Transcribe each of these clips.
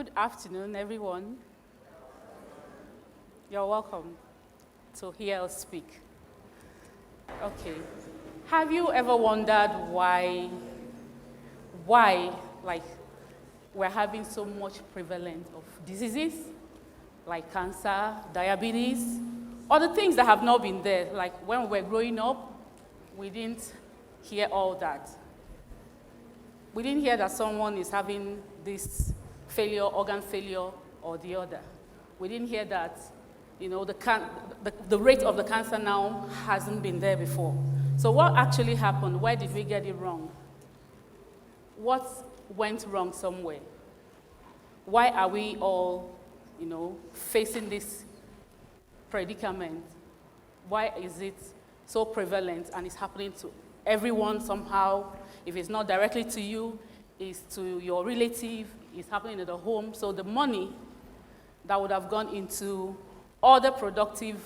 Good afternoon, everyone. You're welcome to hear us speak. Okay. Have you ever wondered why, like, we're having so much prevalence of diseases, like cancer, diabetes, or the things that have not been there, like when we were growing up, we didn't hear all that. We didn't hear that someone is having this failure, organ failure, or the other. We didn't hear that, the rate of the cancer now hasn't been there before. So what actually happened? Where did we get it wrong? What went wrong somewhere? Why are we all, facing this predicament? Why is it so prevalent and it's happening to everyone somehow? If it's not directly to you, it's to your relative, it's happening in the home. So the money that would have gone into other productive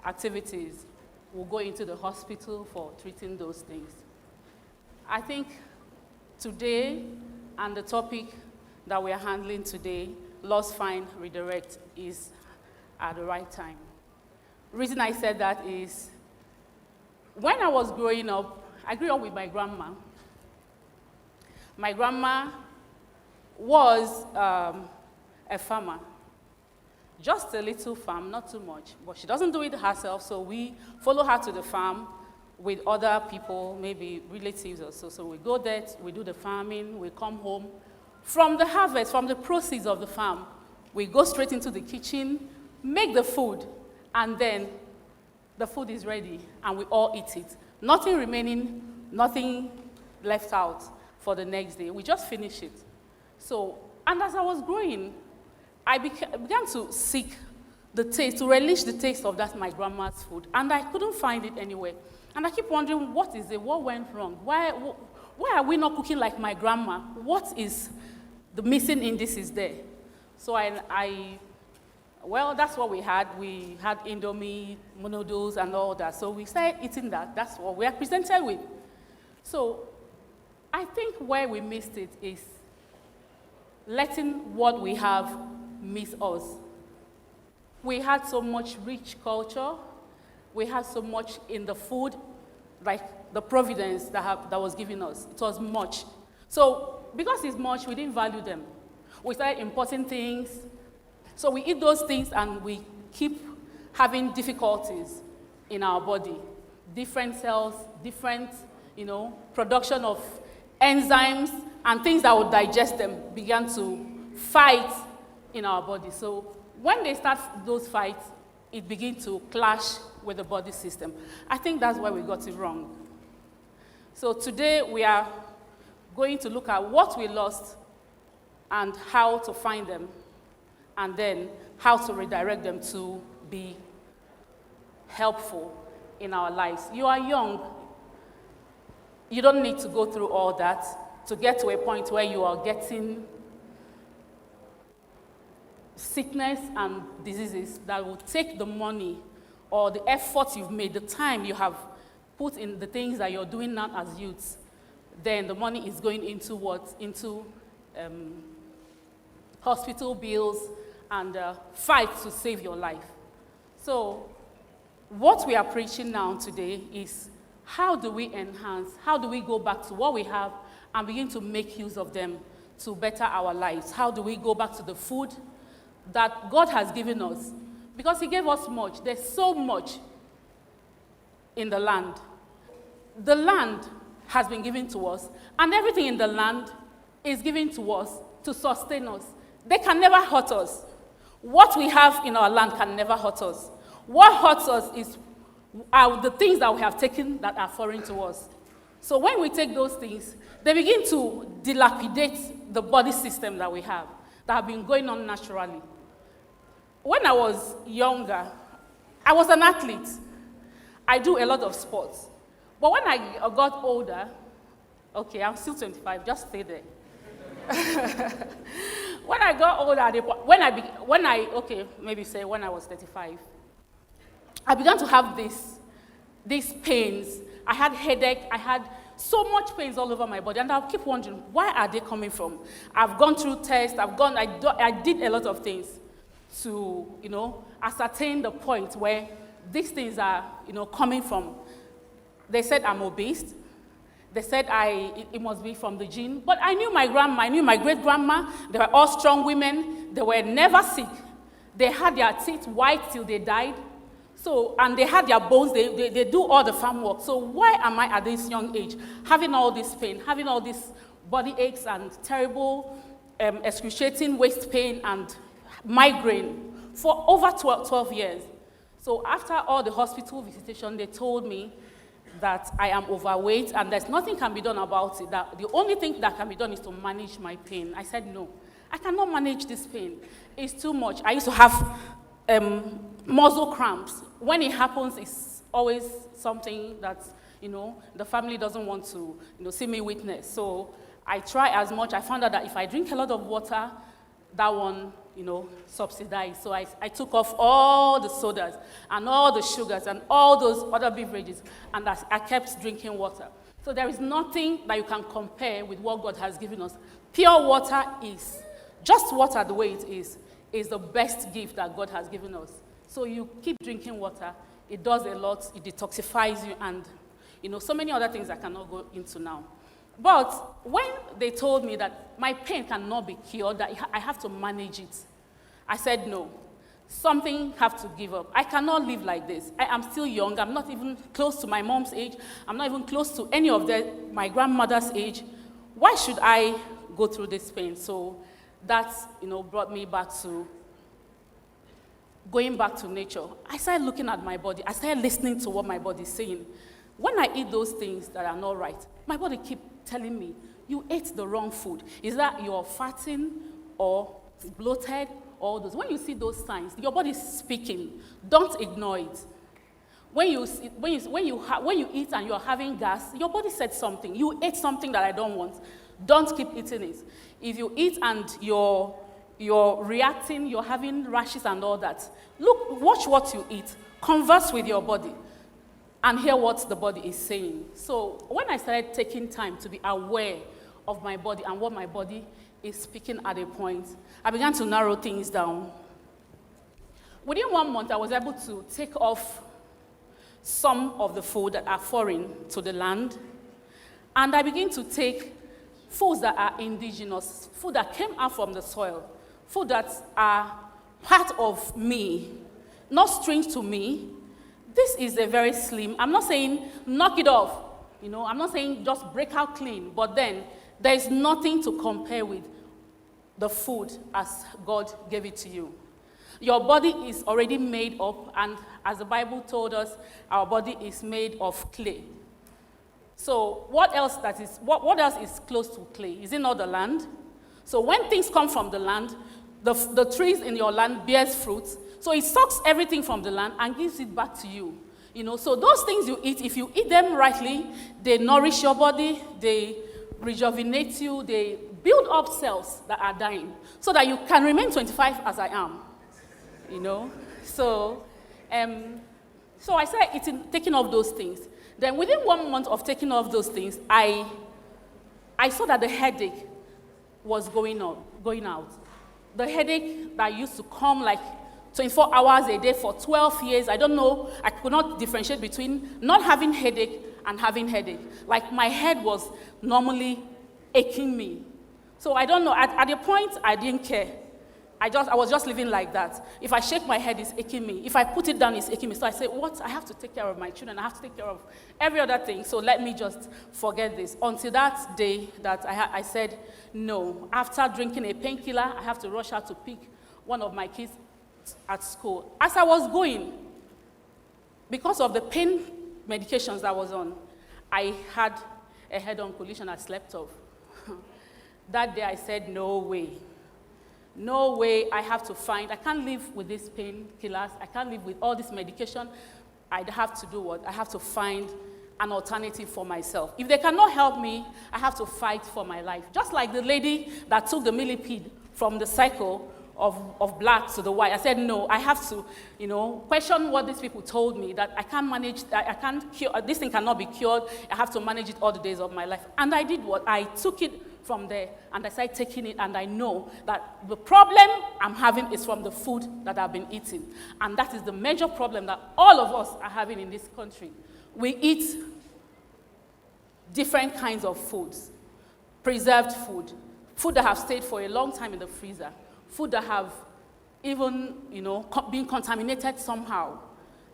activities will go into the hospital for treating those things. I think today, and the topic that we are handling today, loss, find, redirect, is at the right time. The reason I said that is, when I was growing up, I grew up with my grandma. My grandma was a farmer. Just a little farm, not too much. But she doesn't do it herself, so we follow her to the farm with other people, maybe relatives or so. So we go there, we do the farming, we come home. From the harvest, from the proceeds of the farm, we go straight into the kitchen, make the food, and then the food is ready, and we all eat it. Nothing remaining, nothing left out for the next day. We just finish it. So, and as I was growing, I began to seek the taste, to relish the taste of that my grandma's food, and I couldn't find it anywhere. And I keep wondering, what is it? What went wrong? Why are we not cooking like my grandma? What is the missing indices there? So well, that's what we had. We had Indomie, noodles, and all that. So we started eating that. That's what we are presented with. So I think where we missed it is letting what we have miss us. We had so much rich culture. We had so much in the food, like the providence that was given us. It was much. So because it's much, we didn't value them. We started importing things. So we eat those things and we keep having difficulties in our body. Different cells, different, production of enzymes and things that would digest them began to fight in our body. So when they start those fights, it begins to clash with the body system. I think that's why we got it wrong. So today we are going to look at what we lost and how to find them, and then how to redirect them to be helpful in our lives. You are young. You don't need to go through all that to get to a point where you are getting sickness and diseases that will take the money or the effort you've made, the time you have put in the things that you're doing now as youths. Then the money is going into what? Into hospital bills and fights to save your life. So what we are preaching now today is, how do we enhance, how do we go back to what we have and begin to make use of them to better our lives? How do we go back to the food that God has given us? Because He gave us much. There's so much in the land. The land has been given to us, and everything in the land is given to us to sustain us. They can never hurt us. What we have in our land can never hurt us. What hurts us are the things that we have taken that are foreign to us. So when we take those things, they begin to dilapidate the body system that we have been going on naturally. When I was younger, I was an athlete. I do a lot of sports. But when I got older, okay, I'm still 25, just stay there. When I got older, when I was 35, I began to have these pains I had headache. I had so much pains all over my body. And I'll keep wondering, where are they coming from? I've gone through tests. I did a lot of things to, ascertain the point where these things are, coming from. They said I'm obese. They said it must be from the gene. But I knew my grandma, I knew my great-grandma. They were all strong women. They were never sick. They had their teeth white till they died. So, and they had their bones. They do all the farm work. So why am I at this young age having all this pain, having all these body aches and terrible, excruciating waist pain and migraine for over 12 years? So after all the hospital visitation, they told me that I am overweight and there's nothing can be done about it. That the only thing that can be done is to manage my pain. I said, no, I cannot manage this pain. It's too much. I used to have muscle cramps. When it happens, it's always something that, the family doesn't want to, see me witness. So I try as much. I found out that if I drink a lot of water, that one, subsidized. So I took off all the sodas and all the sugars and all those other beverages, and I kept drinking water. So there is nothing that you can compare with what God has given us. Pure water is, just water the way it is the best gift that God has given us. So you keep drinking water. It does a lot. It detoxifies you and, so many other things I cannot go into now. But when they told me that my pain cannot be cured, that I have to manage it, I said no. Something have to give up. I cannot live like this. I am still young. I'm not even close to my mom's age. I'm not even close to any of my grandmother's age. Why should I go through this pain? So that, brought me back to going back to nature. I started looking at my body. I started listening to what my body is saying. When I eat those things that are not right, my body keeps telling me, you ate the wrong food. Is that you're fatting or bloated? All those. When you see those signs, your body is speaking. Don't ignore it. When you eat and you're having gas, your body said something. You ate something that I don't want. Don't keep eating it. If you eat and you're reacting, you're having rashes and all that, watch what you eat. Converse with your body and hear what the body is saying. So when I started taking time to be aware of my body and what my body is speaking at a point, I began to narrow things down. Within 1 month, I was able to take off some of the food that are foreign to the land, and I began to take foods that are indigenous, food that came out from the soil, food that are part of me, not strange to me. This is a very slim. I'm not saying knock it off. I'm not saying just break out clean, but then there is nothing to compare with the food as God gave it to you. Your body is already made up, and as the Bible told us, our body is made of clay. So what else is close to clay? Is it not the land? So when things come from the land, the trees in your land bears fruits. So it sucks everything from the land and gives it back to you. So those things you eat, if you eat them rightly, they nourish your body, they rejuvenate you, they build up cells that are dying so that you can remain 25 as I am. So I started taking off those things. Then within 1 month of taking off those things, I saw that the headache was going out. The headache that used to come like 24 hours a day for 12 years, I don't know, I could not differentiate between not having headache and having headache. Like my head was normally aching me. So I don't know, at a point I didn't care. I was just living like that. If I shake my head, it's aching me. If I put it down, it's aching me. So I say, what? I have to take care of my children. I have to take care of every other thing. So let me just forget this. Until that day that I said, no. After drinking a painkiller, I have to rush out to pick one of my kids at school. As I was going, because of the pain medications that I was on, I had a head-on collision. I slept off. That day I said, no way. No way, I can't live with these painkillers. I can't live with all this medication. I'd have to do what? I have to find an alternative for myself. If they cannot help me, I have to fight for my life. Just like the lady that took the millipede from the cycle of black to the white. I said, no, I have to, question what these people told me, that I can't manage, I can't cure, this thing cannot be cured, I have to manage it all the days of my life. And I did what? I took it from there, and I started taking it, and I know that the problem I'm having is from the food that I've been eating. And that is the major problem that all of us are having in this country. We eat different kinds of foods, preserved food, food that have stayed for a long time in the freezer, food that have even, been contaminated somehow.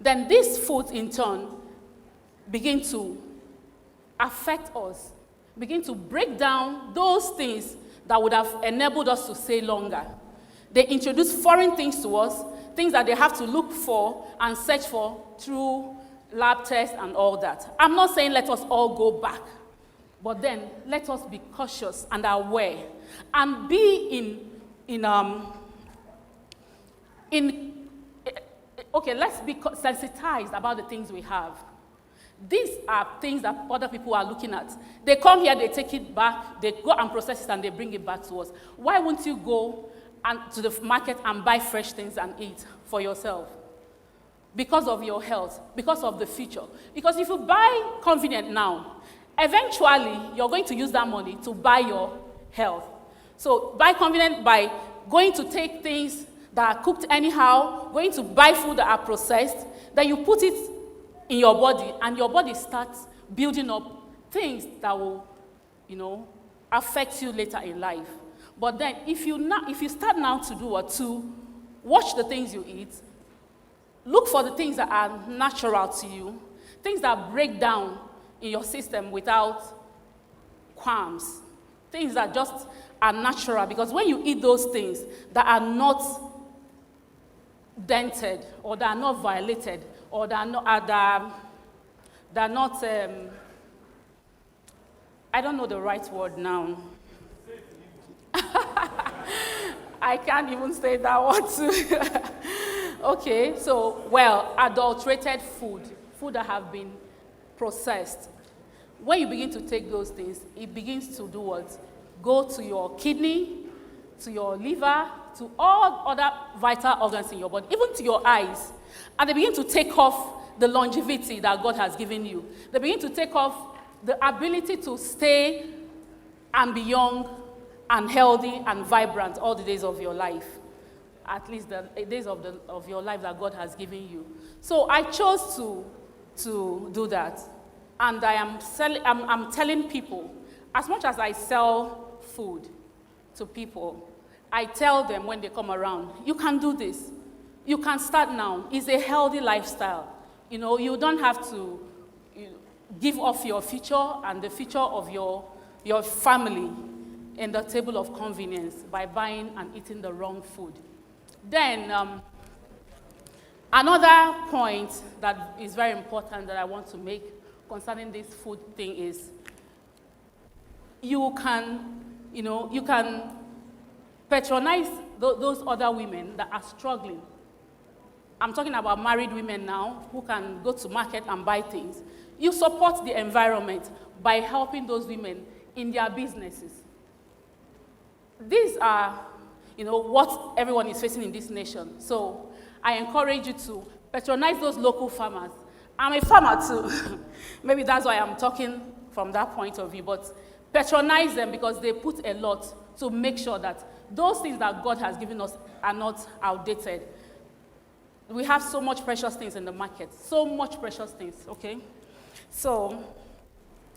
Then these foods, in turn, begin to affect us, begin to break down those things that would have enabled us to stay longer. They introduce foreign things to us, things that they have to look for and search for through lab tests and all that. I'm not saying let us all go back, but then let us be cautious and aware and be let's be sensitized about the things we have. These are things that other people are looking at. They come here, they take it back, they go and process it, and they bring it back to us. Why won't you go to the market and buy fresh things and eat for yourself? Because of your health, because of the future. Because if you buy convenient now, eventually you're going to use that money to buy your health. So buy convenient by going to take things that are cooked anyhow, going to buy food that are processed, then you put it in your body, and your body starts building up things that will, affect you later in life. But then if you start now to do what? To watch the things you eat, look for the things that are natural to you, things that break down in your system without qualms, things that just are natural. Because when you eat those things that are not dented, or that are not violated, or that are not, I don't know the right word now. I can't even say that word too. Okay, so, adulterated food that have been processed. When you begin to take those things, it begins to do what? Go to your kidney, to your liver, to all other vital organs in your body, even to your eyes. And they begin to take off the longevity that God has given you. They begin to take off the ability to stay and be young and healthy and vibrant all the days of your life. At least the days of your life that God has given you. So I chose to do that. And I'm telling people, as much as I sell food to people, I tell them when they come around, you can do this. You can start now. It's a healthy lifestyle. You don't have to give off your future and the future of your family in the table of convenience by buying and eating the wrong food. Then, another point that is very important that I want to make concerning this food thing is you can patronize those other women that are struggling. I'm talking about married women now who can go to market and buy things. You support the environment by helping those women in their businesses. These are, what everyone is facing in this nation. So I encourage you to patronize those local farmers. I'm a farmer too. Maybe that's why I'm talking from that point of view. But patronize them because they put a lot to make sure that those things that God has given us are not outdated. We have so much precious things in the market. So much precious things, okay? So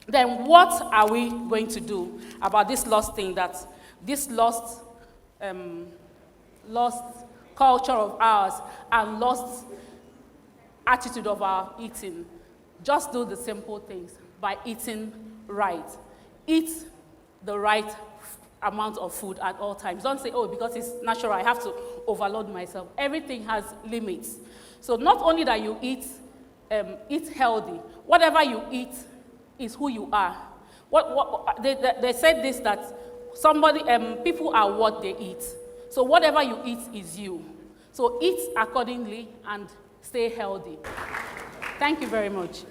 then what are we going to do about this lost thing, this lost culture of ours and lost attitude of our eating? Just do the simple things by eating right. Eat the right amount of food at all times. Don't say, because it's natural, I have to overload myself. Everything has limits. So not only that you eat healthy, whatever you eat is who you are. They said this, that people are what they eat. So whatever you eat is you. So eat accordingly and stay healthy. Thank you very much.